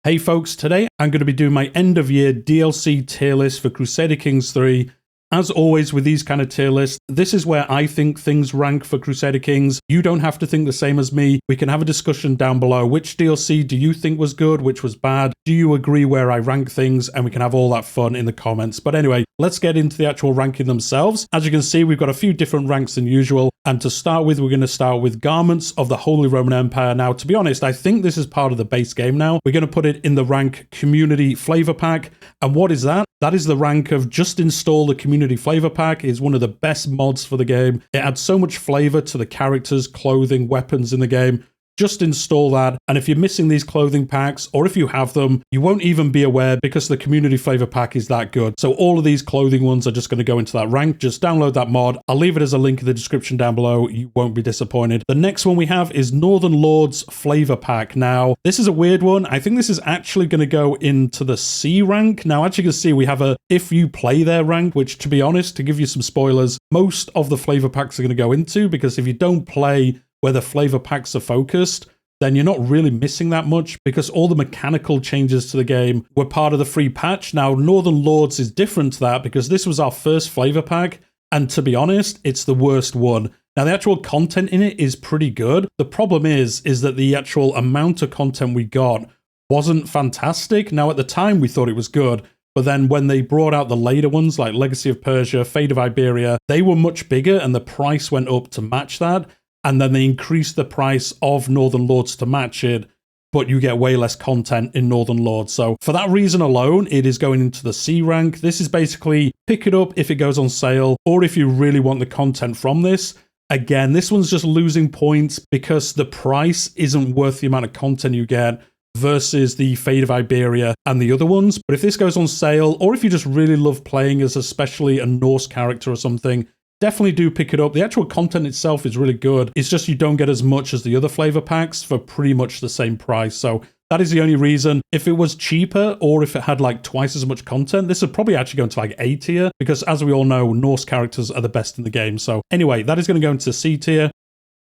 Hey folks, today I'm going to be doing my end of year DLC tier list for Crusader Kings 3. As always with these kind of tier lists, this is where I think things rank for Crusader Kings. You don't have to think the same as me. We can have a discussion down below. Which DLC do you think was good? Which was bad? Do you agree where I rank things? And we can have all that fun in the comments. But anyway, let's get into the actual ranking themselves. As you can see, we've got a few different ranks than usual. And to start with, we're going to start with Garments of the Holy Roman Empire. Now, to be honest, I think this is part of the base game now. We're going to put it in the rank Community Flavor Pack. And what is that? That is the rank of just install the Community Flavor Pack. It's one of the best mods for the game. It adds so much flavor to the characters, clothing, weapons in the game. Just install that, and if you're missing these clothing packs, or if you have them, you won't even be aware because the Community Flavor Pack is that good. So all of these clothing ones are just going to go into that rank. Just download that mod. I'll leave it as a link in the description down below. You won't be disappointed. The next one we have is Northern Lords Flavor Pack. Now, this is a weird one. I think this is actually going to go into the C rank. Now, as you can see, we have a if you play their rank, which, to be honest, to give you some spoilers, most of the flavor packs are going to go into, because if you don't play where the flavor packs are focused, then you're not really missing that much, because all the mechanical changes to the game were part of the free patch. Now, Northern Lords is different to that, because this was our first flavor pack, and to be honest, it's the worst one. Now, the actual content in it is pretty good. The problem is that the actual amount of content we got wasn't fantastic. Now, at the time, we thought it was good, but then when they brought out the later ones, like Legacy of Persia, Fate of Iberia, they were much bigger, and the price went up to match that. And then they increased the price of Northern Lords to match it, but you get way less content in Northern Lords. So for that reason alone, it is going into the C rank. This is basically pick it up if it goes on sale, or if you really want the content from this. Again, this one's just losing points because the price isn't worth the amount of content you get versus the Fate of Iberia and the other ones. But if this goes on sale, or if you just really love playing as especially a Norse character or something, definitely do pick it up. The actual content itself is really good. It's just you don't get as much as the other flavor packs for pretty much the same price. So that is the only reason. If it was cheaper, or if it had like twice as much content, this would probably actually go into like A tier, because as we all know, Norse characters are the best in the game. So anyway, that is going to go into C tier.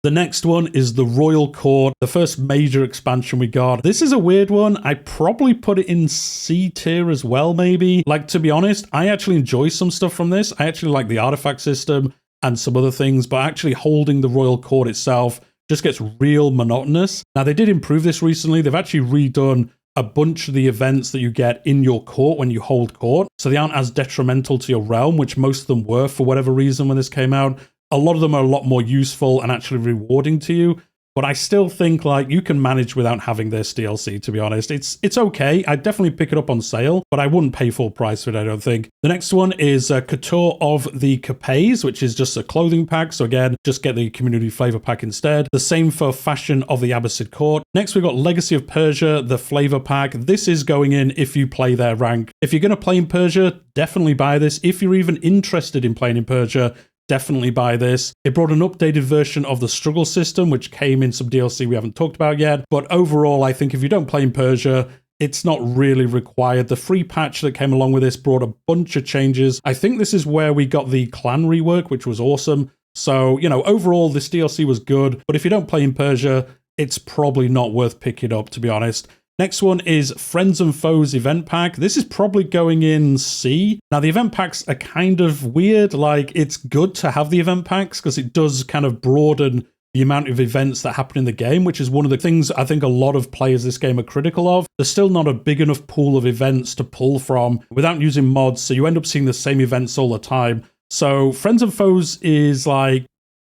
The next one is the Royal Court, the first major expansion we got. This is a weird one. I probably put it in C tier as well, maybe. Like, to be honest, I actually enjoy some stuff from this. I actually like the artifact system and some other things, but actually holding the Royal Court itself just gets real monotonous. Now, they did improve this recently. They've actually redone a bunch of the events that you get in your court when you hold court, so they aren't as detrimental to your realm, which most of them were for whatever reason when this came out. A lot of them are a lot more useful and actually rewarding to you, but I still think like you can manage without having this DLC, to be honest. It's okay. I'd definitely pick it up on sale, but I wouldn't pay full price for it, I don't think. The next one is Couture of the Capes, which is just a clothing pack. So again, just get the Community Flavor Pack instead. The same for Fashion of the Abbasid Court. Next, we've got Legacy of Persia, the Flavor Pack. This is going in if you play their rank. If you're going to play in Persia, definitely buy this. If you're even interested in playing in Persia, definitely buy this. It brought an updated version of the struggle system, which came in some DLC we haven't talked about yet. But overall, I think if you don't play in Persia, it's not really required. The free patch that came along with this brought a bunch of changes. I think this is where we got the clan rework, which was awesome. So, you know, overall, this DLC was good. But if you don't play in Persia, it's probably not worth picking up, to be honest. Next one is Friends and Foes Event Pack. This is probably going in C. Now, the event packs are kind of weird. Like, it's good to have the event packs because it does kind of broaden the amount of events that happen in the game, which is one of the things I think a lot of players this game are critical of. There's still not a big enough pool of events to pull from without using mods, so you end up seeing the same events all the time. So Friends and Foes is like,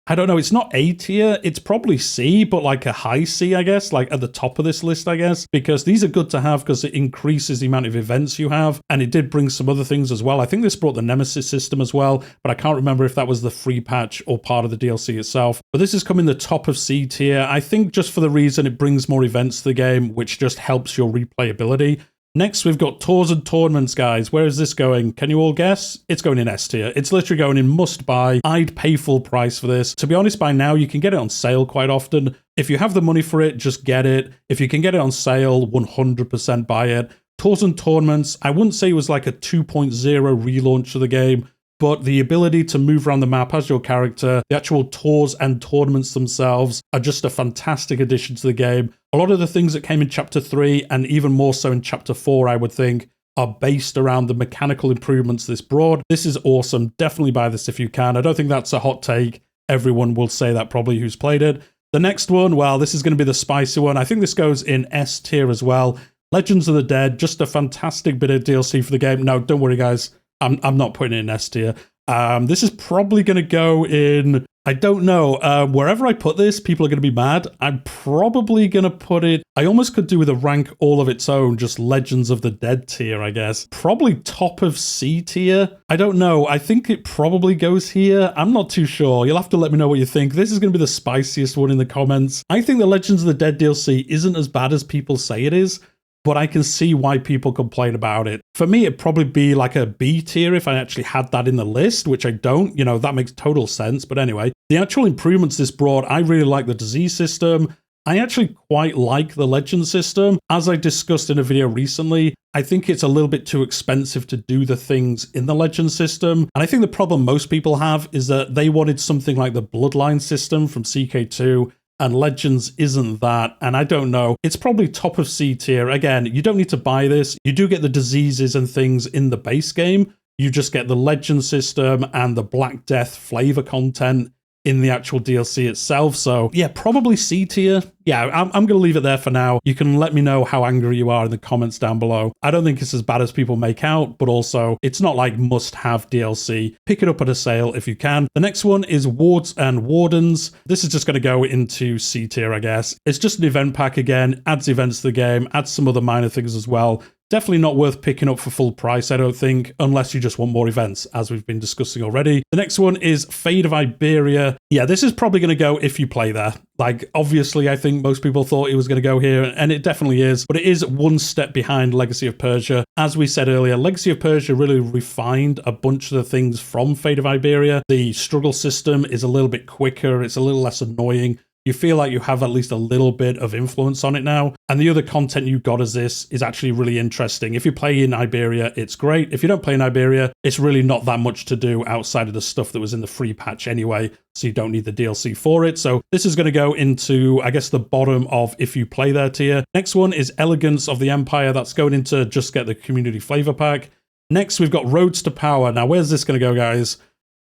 I don't know, it's not A tier, it's probably C, but like a high C, I guess, like at the top of this list, I guess, because these are good to have because it increases the amount of events you have, and it did bring some other things as well. I think this brought the Nemesis system as well, but I can't remember if that was the free patch or part of the DLC itself. But this is coming the top of C tier, I think just for the reason it brings more events to the game, which just helps your replayability. Next, we've got Tours and Tournaments, guys. Where is this going? Can you all guess? It's going in S tier. It's literally going in must buy. I'd pay full price for this. To be honest, by now, you can get it on sale quite often. If you have the money for it, just get it. If you can get it on sale, 100% buy it. Tours and Tournaments, I wouldn't say it was like a 2.0 relaunch of the game, but the ability to move around the map as your character, the actual tours and tournaments themselves are just a fantastic addition to the game. A lot of the things that came in Chapter 3, and even more so in Chapter 4, I would think, are based around the mechanical improvements this brought. This is awesome. Definitely buy this if you can. I don't think that's a hot take. Everyone will say that probably who's played it. The next one, well, this is going to be the spicy one. I think this goes in S tier as well. Legends of the Dead, just a fantastic bit of DLC for the game. No, don't worry, guys. I'm not putting it in S tier. This is probably going to go in, I don't know, wherever I put this, people are going to be mad. I'm probably going to put it, I almost could do with a rank all of its own, just Legends of the Dead tier, I guess. Probably top of C tier. I don't know. I think it probably goes here. I'm not too sure. You'll have to let me know what you think. This is going to be the spiciest one in the comments. I think the Legends of the Dead DLC isn't as bad as people say it is, but I can see why people complain about it. For me, it'd probably be like a B tier if I actually had that in the list, which I don't. You know, that makes total sense. But anyway, the actual improvements this brought, I really like the disease system. I actually quite like the legend system. As I discussed in a video recently, I think it's a little bit too expensive to do the things in the legend system. And I think the problem most people have is that they wanted something like the bloodline system from CK2, and Legends isn't that, and I don't know. It's probably top of C tier. Again, you don't need to buy this. You do get the diseases and things in the base game. You just get the Legend system and the Black Death flavor content in the actual DLC itself. So yeah, probably C tier. Yeah, I'm going to leave it there for now. You can let me know how angry you are in the comments down below. I don't think it's as bad as people make out, but also it's not like must-have DLC. Pick it up at a sale if you can. The next one is Wards and Wardens. This is just going to go into C tier, I guess. It's just an event pack again, adds events to the game, adds some other minor things as well. Definitely not worth picking up for full price, I don't think, unless you just want more events, as we've been discussing already. The next one is Fate of Iberia. Yeah, this is probably going to go if you play there. Like, obviously, I think most people thought it was going to go here, and it definitely is, but it is one step behind Legacy of Persia. As we said earlier, Legacy of Persia really refined a bunch of the things from Fate of Iberia. The struggle system is a little bit quicker, it's a little less annoying. You feel like you have at least a little bit of influence on it now. And the other content you got as this is actually really interesting. If you play in Iberia, it's great. If you don't play in Iberia, it's really not that much to do outside of the stuff that was in the free patch anyway, so you don't need the DLC for it. So this is going to go into, I guess, the bottom of if you play there tier. Next one is Elegance of the Empire. That's going into just get the community flavor pack. Next, we've got Roads to Power. Now, where's this going to go, guys?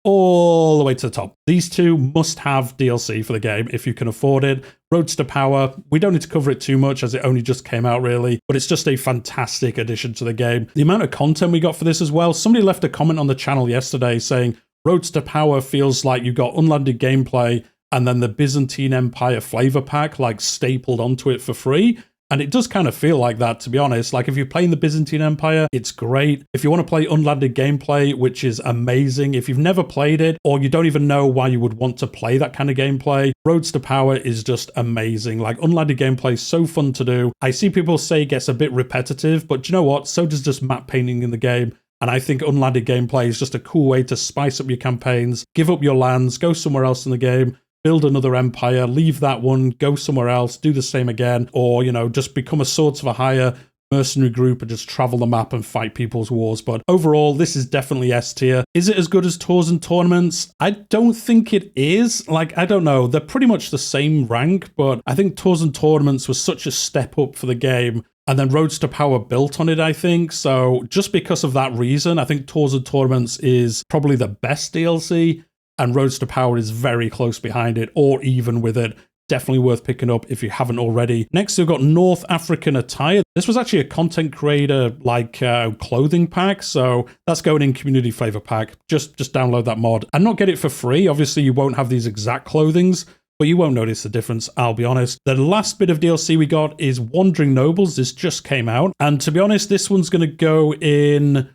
All the way to the top. These two must have DLC for the game if you can afford it. Roads to Power, we don't need to cover it too much as it only just came out really, but it's just a fantastic addition to the game. The amount of content we got for this as well, somebody left a comment on the channel yesterday saying Roads to Power feels like you got unlanded gameplay and then the Byzantine Empire flavor pack like stapled onto it for free. And it does kind of feel like that, to be honest. Like, if you're playing the Byzantine Empire, it's great. If you want to play unlanded gameplay, which is amazing, if you've never played it, or you don't even know why you would want to play that kind of gameplay, Roads to Power is just amazing. Like, unlanded gameplay is so fun to do. I see people say it gets a bit repetitive, but you know what? So does just map painting in the game. And I think unlanded gameplay is just a cool way to spice up your campaigns, give up your lands, go somewhere else in the game, build another empire, leave that one, go somewhere else, do the same again, or, you know, just become a Swords for Hire mercenary group and just travel the map and fight people's wars. But overall, this is definitely S tier. Is it as good as Tours and Tournaments? I don't think it is. Like, I don't know. They're pretty much the same rank, but I think Tours and Tournaments was such a step up for the game. And then Roads to Power built on it, I think. So just because of that reason, I think Tours and Tournaments is probably the best DLC. And Roads to Power is very close behind it, or even with it. Definitely worth picking up if you haven't already. Next, we've got North African Attire. This was actually a content creator like clothing pack, so that's going in community flavor pack. Just download that mod and not get it for free. Obviously, you won't have these exact clothings, but you won't notice the difference, I'll be honest. The last bit of DLC we got is Wandering Nobles. This just came out, and to be honest, this one's going to go in...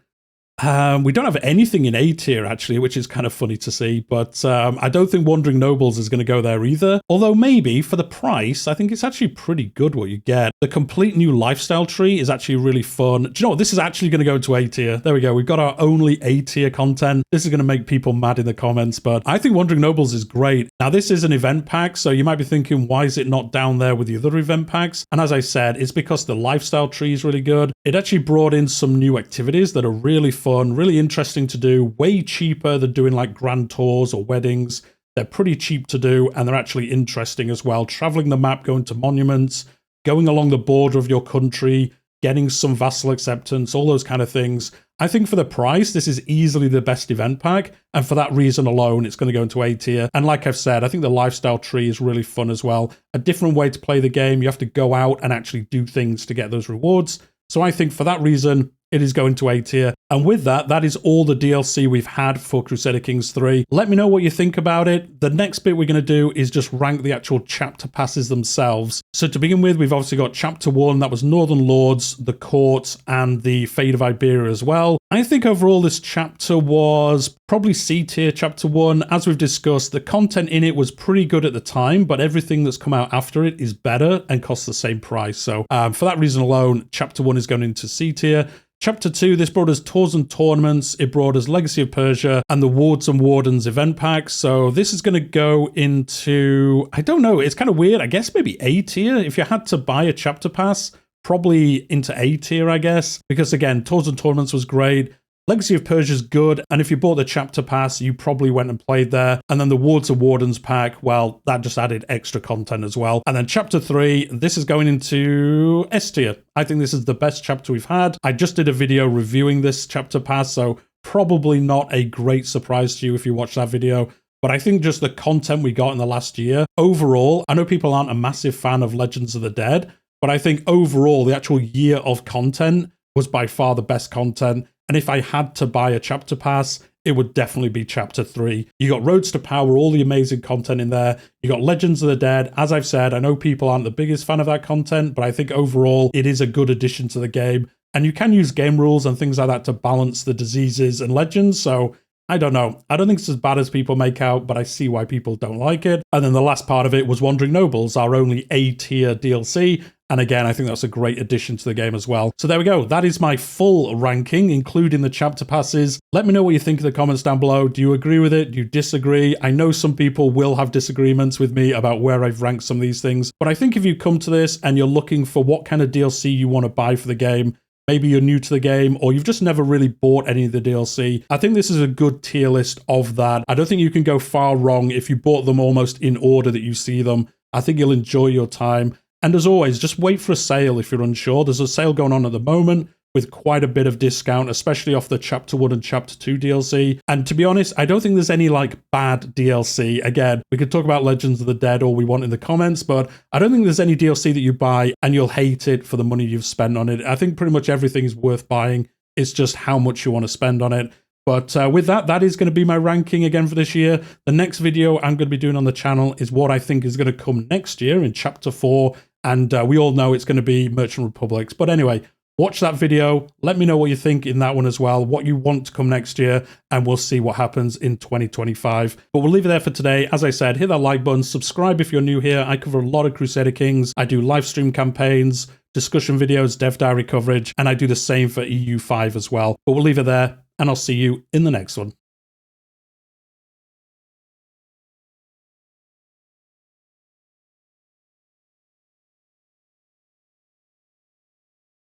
we don't have anything in A tier, actually, which is kind of funny to see, but I don't think Wandering Nobles is going to go there either. Although maybe for the price, I think it's actually pretty good what you get. The complete new lifestyle tree is actually really fun. Do you know what? This is actually going to go to A tier. There we go. We've got our only A tier content. This is going to make people mad in the comments, but I think Wandering Nobles is great. Now, this is an event pack, so you might be thinking, why is it not down there with the other event packs? And as I said, it's because the lifestyle tree is really good. It actually brought in some new activities that are really fun, really interesting to do, way cheaper than doing like grand tours or weddings. They're pretty cheap to do, and they're actually interesting as well. Traveling the map, going to monuments, going along the border of your country, getting some vassal acceptance, all those kind of things. I think for the price, this is easily the best event pack, and for that reason alone, it's going to go into A tier. And like I've said, I think the lifestyle tree is really fun as well. A different way to play the game. You have to go out and actually do things to get those rewards. So I think for that reason, it is going to A tier. And with that, that is all the DLC we've had for Crusader Kings 3. Let me know what you think about it. The next bit we're going to do is just rank the actual chapter passes themselves. So to begin with, we've obviously got Chapter 1, that was Northern Lords, the Court, and the Fate of Iberia as well. I think overall this chapter was probably C tier, Chapter 1. As we've discussed, the content in it was pretty good at the time, but everything that's come out after it is better and costs the same price. So for that reason alone, Chapter 1 is going into C tier. Chapter 2, this brought us Tours and Tournaments, it brought us Legacy of Persia, and the Wards and Wardens event pack. So this is going to go into, I don't know, it's kind of weird, I guess maybe A tier. If you had to buy a chapter pass, probably into A tier, I guess. Because again, Tours and Tournaments was great. Legacy of Persia is good, and if you bought the chapter pass, you probably went and played there. And then the Wards and Wardens pack, well, that just added extra content as well. And then Chapter 3, this is going into S tier. I think this is the best chapter we've had. I just did a video reviewing this chapter pass, so probably not a great surprise to you if you watch that video. But I think just the content we got in the last year, overall, I know people aren't a massive fan of Legends of the Dead, but I think overall, the actual year of content was by far the best content. And if I had to buy a chapter pass, it would definitely be Chapter 3. You got Roads to Power, all the amazing content in there. You got Legends of the Dead. As I've said, I know people aren't the biggest fan of that content, but I think overall it is a good addition to the game. And you can use game rules and things like that to balance the diseases and legends. So I don't know. I don't think it's as bad as people make out, but I see why people don't like it. And then the last part of it was Wandering Nobles, our only A tier DLC. And again, I think that's a great addition to the game as well. So there we go. That is my full ranking, including the chapter passes. Let me know what you think in the comments down below. Do you agree with it? Do you disagree? I know some people will have disagreements with me about where I've ranked some of these things. But I think if you come to this and you're looking for what kind of DLC you want to buy for the game, maybe you're new to the game or you've just never really bought any of the DLC, I think this is a good tier list of that. I don't think you can go far wrong if you bought them almost in order that you see them. I think you'll enjoy your time. And as always, just wait for a sale if you're unsure. There's a sale going on at the moment with quite a bit of discount, especially off the Chapter 1 and Chapter 2 DLC. And to be honest, I don't think there's any like bad DLC. Again, we could talk about Legends of the Dead all we want in the comments, but I don't think there's any DLC that you buy and you'll hate it for the money you've spent on it. I think pretty much everything is worth buying. It's just how much you want to spend on it. But with that, that is going to be my ranking again for this year. The next video I'm going to be doing on the channel is what I think is going to come next year in Chapter 4. And we all know it's going to be Merchant Republics. But anyway, watch that video. Let me know what you think in that one as well, what you want to come next year, and we'll see what happens in 2025. But we'll leave it there for today. As I said, hit that like button, subscribe if you're new here. I cover a lot of Crusader Kings. I do live stream campaigns, discussion videos, dev diary coverage, and I do the same for EU5 as well. But we'll leave it there, and I'll see you in the next one.